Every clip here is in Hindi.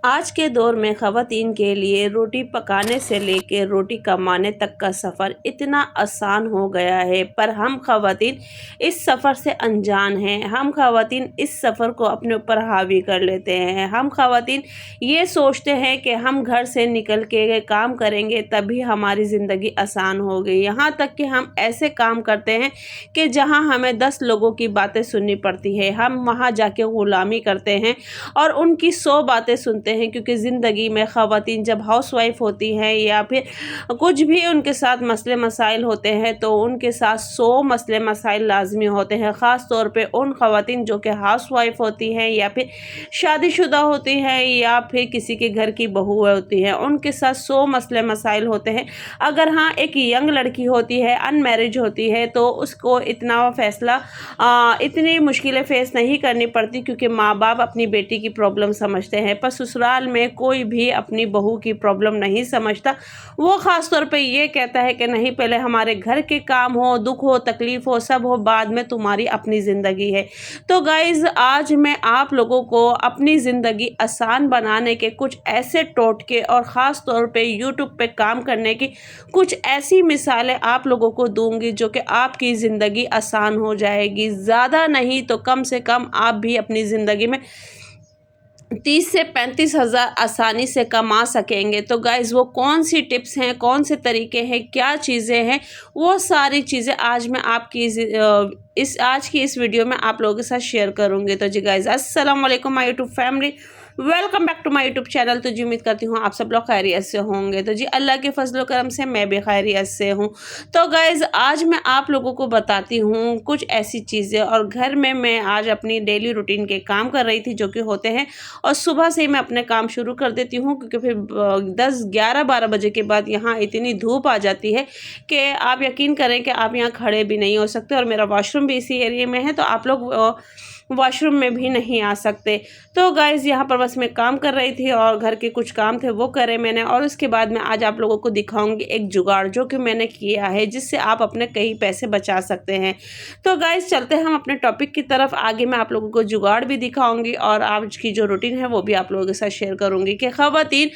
आज के दौर में ख़वातीन के लिए रोटी पकाने से लेके रोटी कमाने तक का सफ़र इतना आसान हो गया है, पर हम ख़वातीन इस सफ़र से अनजान हैं। हम ख़वातीन इस सफ़र को अपने ऊपर हावी कर लेते हैं। हम ख़वातीन ये सोचते हैं कि हम घर से निकल के काम करेंगे तभी हमारी ज़िंदगी आसान होगी। यहाँ तक कि हम ऐसे काम करते हैं कि जहाँ हमें 10 लोगों की बातें सुननी पड़ती है, हम वहाँ जाके ग़ुलामी करते हैं और उनकी 100 बातें सुनते हैं, क्योंकि ज़िंदगी में ख़वातीन जब हाउसवाइफ होती हैं या फिर कुछ भी उनके साथ मसले मसाइल होते हैं तो उनके साथ 100 मसले मसाइल लाजमी होते हैं। ख़ास तौर पे उन ख़वातीन जो कि हाउसवाइफ होती हैं या फिर शादीशुदा होती हैं या फिर किसी के घर की बहू होती हैं, उनके साथ 100 मसले मसाइल होते हैं। अगर हाँ एक यंग लड़की होती है, अनमैरिज होती है, तो उसको इतना फ़ैसला इतनी मुश्किलें फ़ेस नहीं करनी पड़ती, क्योंकि माँ बाप अपनी बेटी की प्रॉब्लम समझते हैं। पर ससुराल में कोई भी अपनी बहू की प्रॉब्लम नहीं समझता। वो ख़ास तौर पे ये कहता है कि नहीं, पहले हमारे घर के काम हो, दुख हो, तकलीफ़ हो, सब हो, बाद में तुम्हारी अपनी ज़िंदगी है। तो गाइज़, आज मैं आप लोगों को अपनी ज़िंदगी आसान बनाने के कुछ ऐसे टोटके और ख़ास तौर पे यूट्यूब पे काम करने की कुछ ऐसी मिसालें आप लोगों को दूंगी जो कि आपकी ज़िंदगी आसान हो जाएगी। ज़्यादा नहीं तो कम से कम आप भी अपनी ज़िंदगी में 30 से 35 हज़ार आसानी से कमा सकेंगे। तो गाइज़, वो कौन सी टिप्स हैं, कौन से तरीके हैं, क्या चीज़ें हैं, वो सारी चीज़ें आज मैं आपकी आज की इस वीडियो में आप लोगों के साथ शेयर करूँगी। तो जी गाइज़, अस्सलाम वालेकुम my YouTube family, welcome back to my YouTube channel. तो जी उम्मीद करती हूँ आप सब लोग खैरियत से होंगे। तो जी अल्लाह के फजल करम से मैं भी खैरियत से हूँ। तो गाइज़, आज मैं आप लोगों को बताती हूँ कुछ ऐसी चीज़ें, और घर में मैं आज अपनी डेली रूटीन के काम कर रही थी जो कि होते हैं, और सुबह से ही मैं अपने काम शुरू कर देती हूँ, क्योंकि फिर 10, 11, 12 बजे के बाद यहाँ इतनी धूप आ जाती है कि आप यकीन करें कि आप यहाँ खड़े भी नहीं हो सकते, और मेरा वॉशरूम भी इसी एरिया में है, तो आप लोग वॉशरूम में भी नहीं आ सकते। तो गाइज़, यहाँ पर बस मैं काम कर रही थी और घर के कुछ काम थे वो करे मैंने, और उसके बाद मैं आज आप लोगों को दिखाऊंगी एक जुगाड़ जो कि मैंने किया है, जिससे आप अपने कई पैसे बचा सकते हैं। तो गाइज़, चलते हैं हम अपने टॉपिक की तरफ। आगे मैं आप लोगों को जुगाड़ भी दिखाऊंगी और आज की जो रूटीन है वो भी आप लोगों के साथ शेयर करूँगी कि ख़वातीन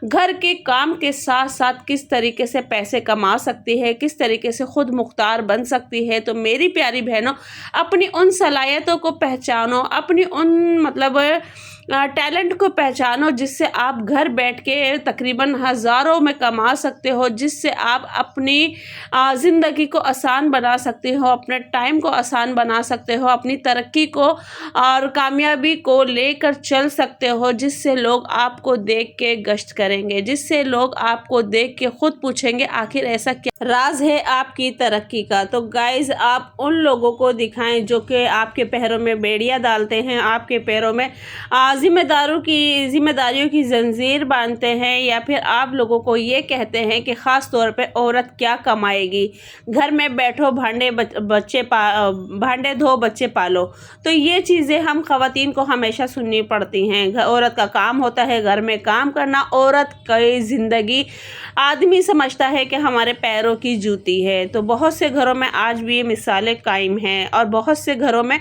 घर के काम के साथ साथ किस तरीके से पैसे कमा सकती है, किस तरीके से खुद मुख्तार बन सकती है। तो मेरी प्यारी बहनों, अपनी उन सलाहियतों को पहचानो, अपनी उन मतलब टैलेंट को पहचानो, जिससे आप घर बैठ के तकरीबन हज़ारों में कमा सकते हो, जिससे आप अपनी ज़िंदगी को आसान बना सकते हो, अपने टाइम को आसान बना सकते हो, अपनी तरक्की को और कामयाबी को लेकर चल सकते हो, जिससे लोग आपको देख के गश्त करेंगे, जिससे लोग आपको देख के खुद पूछेंगे आखिर ऐसा क्या राज है आपकी तरक्की का। तो गाइज़, आप उन लोगों को दिखाएं जो कि आपके पैरों में बेड़ियां डालते हैं, आपके पैरों में जिम्मेदारियों की जंजीर बांधते हैं, या फिर आप लोगों को ये कहते हैं कि ख़ास तौर पे औरत क्या कमाएगी, घर में बैठो, भांडे धो, बच्चे पालो। तो ये चीज़ें हम ख़वातीन को हमेशा सुननी पड़ती हैं। औरत का काम होता है घर में काम करना। औरत की ज़िंदगी आदमी समझता है कि हमारे पैरों की जूती है। तो बहुत से घरों में आज भी ये मिसालें कायम हैं, और बहुत से घरों में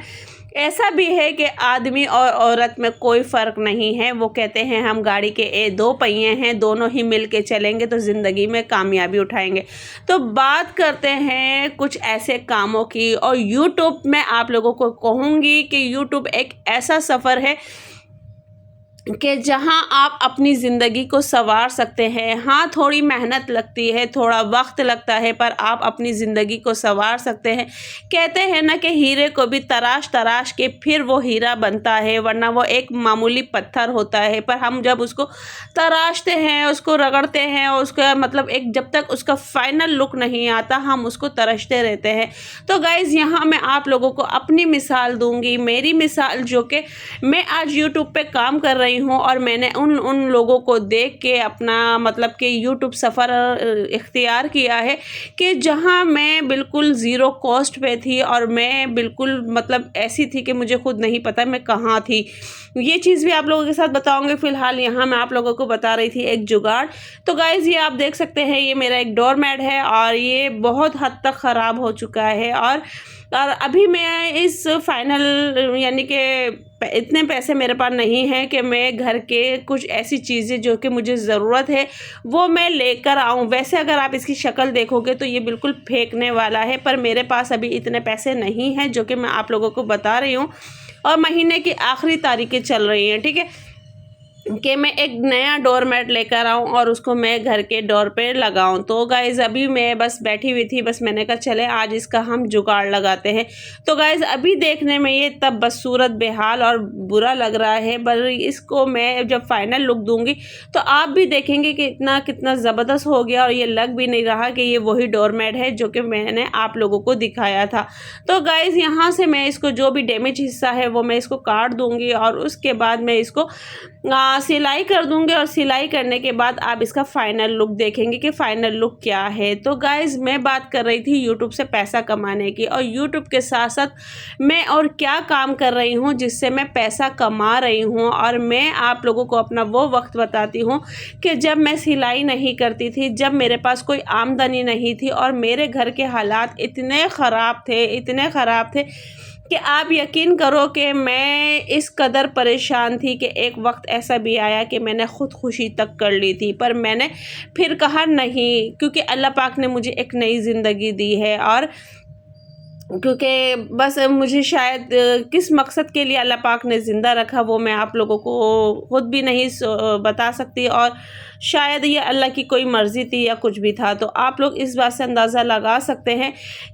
ऐसा भी है कि आदमी और औरत में कोई फ़र्क नहीं है। वो कहते हैं हम गाड़ी के दो पहिए हैं, दोनों ही मिल के चलेंगे तो ज़िंदगी में कामयाबी उठाएंगे। तो बात करते हैं कुछ ऐसे कामों की, और यूट्यूब में आप लोगों को कहूँगी कि यूट्यूब एक ऐसा सफ़र है कि जहां आप अपनी ज़िंदगी को संवार सकते हैं। हाँ, थोड़ी मेहनत लगती है, थोड़ा वक्त लगता है, पर आप अपनी ज़िंदगी को संवार सकते हैं। कहते हैं ना कि हीरे को भी तराश तराश के फिर वो हीरा बनता है, वरना वो एक मामूली पत्थर होता है। पर हम जब उसको तराशते हैं, उसको रगड़ते हैं, और उसका मतलब एक जब तक उसका फाइनल लुक नहीं आता, हम उसको तरसते रहते हैं। तो गाइज़, यहाँ मैं आप लोगों को अपनी मिसाल दूँगी, मेरी मिसाल, जो कि मैं आज यूट्यूब पे काम कर रही हूँ, और मैंने उन लोगों को देख के अपना मतलब कि यूट्यूब सफ़र इख्तियार किया है कि जहाँ मैं बिल्कुल ज़ीरो कॉस्ट पे थी, और मैं बिल्कुल मतलब ऐसी थी कि मुझे खुद नहीं पता मैं कहाँ थी। ये चीज़ भी आप लोगों के साथ बताऊंगी। फ़िलहाल यहाँ मैं आप लोगों को बता रही थी एक जुगाड़। तो गाइज़, ये आप देख सकते हैं, ये मेरा एक डोर मैट है, और ये बहुत हद तक ख़राब हो चुका है, और और अभी मैं इस फाइनल यानी कि इतने पैसे मेरे पास नहीं हैं कि मैं घर के कुछ ऐसी चीज़ें जो कि मुझे ज़रूरत है वो मैं लेकर आऊँ। वैसे अगर आप इसकी शक्ल देखोगे तो ये बिल्कुल फेंकने वाला है, पर मेरे पास अभी इतने पैसे नहीं हैं जो कि मैं आप लोगों को बता रही हूँ। और महीने की आखिरी तारीखें चल रही हैं, ठीक है, कि मैं एक नया डोर मैट लेकर आऊँ और उसको मैं घर के डोर पे लगाऊँ। तो गाइज़ अभी मैं बस बैठी हुई थी, बस मैंने कहा चले आज इसका हम जुगाड़ लगाते हैं। तो गाइज़ अभी देखने में ये तब बदसूरत, बेहाल और बुरा लग रहा है, पर इसको मैं जब फाइनल लुक दूँगी तो आप भी देखेंगे कि कितना ज़बरदस्त हो गया और ये लग भी नहीं रहा कि ये वही डोर मैट है जो कि मैंने आप लोगों को दिखाया था। तो गाइज़ यहाँ से मैं इसको जो भी डैमेज हिस्सा है वो मैं इसको काट दूँगी और उसके बाद मैं इसको सिलाई कर दूँगी और सिलाई करने के बाद आप इसका फ़ाइनल लुक देखेंगे कि फ़ाइनल लुक क्या है। तो गाइज़ मैं बात कर रही थी यूट्यूब से पैसा कमाने की, और यूट्यूब के साथ साथ मैं और क्या काम कर रही हूँ जिससे मैं पैसा कमा रही हूँ। और मैं आप लोगों को अपना वो वक्त बताती हूँ कि जब मैं सिलाई नहीं करती थी, जब मेरे पास कोई आमदनी नहीं थी और मेरे घर के हालात इतने ख़राब थे कि आप यकीन करो कि मैं इस कदर परेशान थी कि एक वक्त ऐसा भी आया कि मैंने ख़ुदकुशी तक कर ली थी। पर मैंने फिर कहा नहीं, क्योंकि अल्लाह पाक ने मुझे एक नई ज़िंदगी दी है। और क्योंकि बस मुझे शायद किस मकसद के लिए अल्लाह पाक ने ज़िंदा रखा वो मैं आप लोगों को ख़ुद भी नहीं बता सकती, और शायद ये अल्लाह की कोई मर्ज़ी थी या कुछ भी था। तो आप लोग इस बात से अंदाज़ा लगा सकते हैं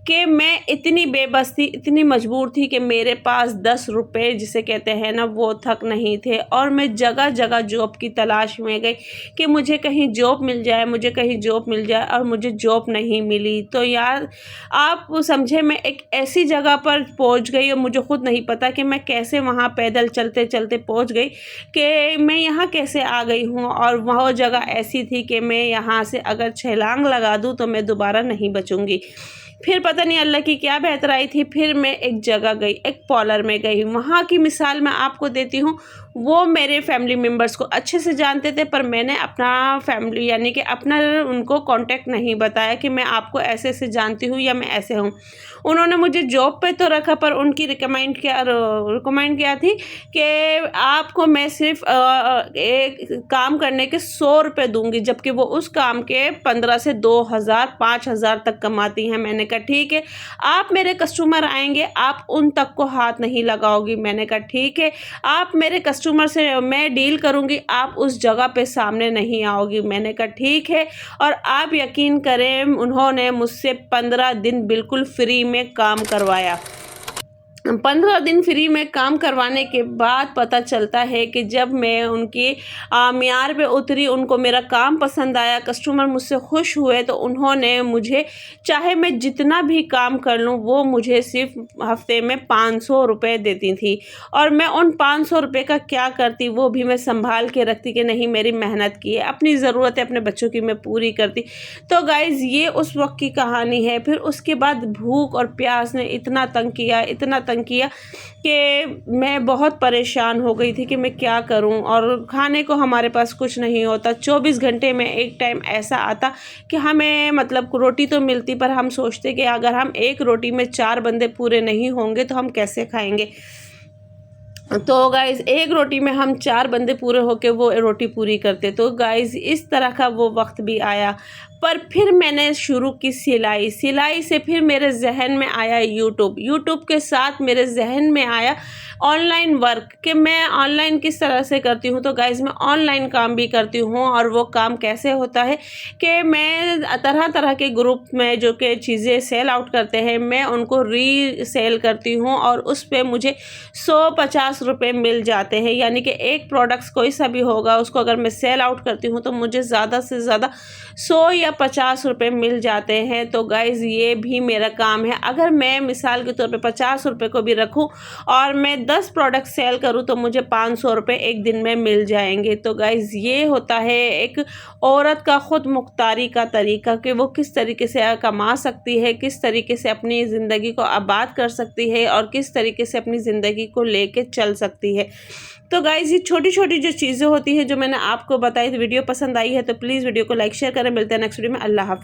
कि मैं इतनी बेबस थी, इतनी मजबूर थी कि मेरे पास 10 रुपये जिसे कहते हैं ना वो तक नहीं थे। और मैं जगह जगह जॉब की तलाश में गई कि मुझे कहीं जॉब मिल जाए, मुझे कहीं जॉब मिल जाए, और मुझे जॉब नहीं मिली। तो यार आप समझे, मैं एक ऐसी जगह पर पहुंच गई और मुझे खुद नहीं पता कि मैं कैसे वहां पैदल चलते चलते पहुंच गई, कि मैं यहाँ कैसे आ गई हूँ। और वह जगह ऐसी थी कि मैं यहाँ से अगर छलांग लगा दूँ तो मैं दोबारा नहीं बचूंगी। फिर पता नहीं अल्लाह की क्या बेहतराई थी, फिर मैं एक जगह गई, एक पार्लर में गई। वहाँ की मिसाल मैं आपको देती हूँ, वो मेरे फैमिली मेम्बर्स को अच्छे से जानते थे, पर मैंने अपना फैमिली यानी कि अपना उनको कांटेक्ट नहीं बताया कि मैं आपको ऐसे ऐसे जानती हूँ या मैं ऐसे हूँ। उन्होंने मुझे जॉब पे तो रखा, पर उनकी रिकमेंड क्या थी कि आपको मैं सिर्फ एक काम करने के 100 रुपये दूंगी, जबकि वो उस काम के 15 से 2000 5000 तक कमाती हैं। मैंने कहा ठीक है, आप मेरे कस्टमर आएंगे, आप उन तक को हाथ नहीं लगाओगी। मैंने कहा ठीक है, आप मेरे कस्टमर से मैं डील करूंगी, आप उस जगह पे सामने नहीं आओगी। मैंने कहा ठीक है, और आप यकीन करें उन्होंने मुझसे 15 दिन बिल्कुल फ्री में काम करवाया। 15 दिन फ्री में काम करवाने के बाद पता चलता है कि जब मैं उनकी मियार पे उतरी, उनको मेरा काम पसंद आया, कस्टमर मुझसे खुश हुए, तो उन्होंने मुझे चाहे मैं जितना भी काम कर लूँ वो मुझे सिर्फ हफ्ते में 500 रुपये देती थी। और मैं उन 500 रुपये का क्या करती वो भी मैं संभाल के रखती कि नहीं मेरी मेहनत की है, अपनी ज़रूरतें अपने बच्चों की मैं पूरी करती। तो गाइज़ ये उस वक्त की कहानी है। फिर उसके बाद भूख और प्यास ने इतना तंग किया कि मैं बहुत परेशान हो गई थी कि मैं क्या करूं। और खाने को हमारे पास कुछ नहीं होता, 24 घंटे में एक टाइम ऐसा आता कि हमें मतलब रोटी तो मिलती, पर हम सोचते कि अगर हम एक रोटी में 4 बंदे पूरे नहीं होंगे तो हम कैसे खाएंगे। तो गाइज़ एक रोटी में हम 4 बंदे पूरे होके वो रोटी पूरी करते। तो गाइज़ इस तरह का वो वक्त भी आया। पर फिर मैंने शुरू की सिलाई से फिर मेरे जहन में आया यूट्यूब के साथ मेरे जहन में आया ऑनलाइन वर्क, कि मैं ऑनलाइन किस तरह से करती हूँ। तो गाइज़ मैं ऑनलाइन काम भी करती हूँ, और वो काम कैसे होता है कि मैं तरह तरह के ग्रुप में जो कि चीज़ें सेल आउट करते हैं मैं उनको रीसेल करती हूँ, और उस पर मुझे 150 रुपये मिल जाते हैं। यानी कि एक प्रोडक्ट्स कोई सा भी होगा उसको अगर मैं सेल आउट करती हूँ तो मुझे ज़्यादा से ज़्यादा 100 या 50 रुपये मिल जाते हैं। तो गाइज़ ये भी मेरा काम है। अगर मैं मिसाल के तौर पे 50 रुपये को भी रखूँ और मैं 10 प्रोडक्ट सेल करूँ तो मुझे 500 रुपये एक दिन में मिल जाएंगे। तो गाइज़ ये होता है एक औरत का ख़ुद मुख्तारी का तरीका, कि वो किस तरीके से कमा सकती है, किस तरीके से अपनी ज़िंदगी को आबाद कर सकती है, और किस तरीके से अपनी ज़िंदगी को लेके चल सकती है। तो गाइज़ ये छोटी छोटी जो चीज़ें होती हैं जो मैंने आपको बताई, तो वीडियो पसंद आई है तो प्लीज़ वीडियो को लाइक शेयर करें। मिलते हैं नेक्स्ट वीडियो में। अल्लाह हाफिज़।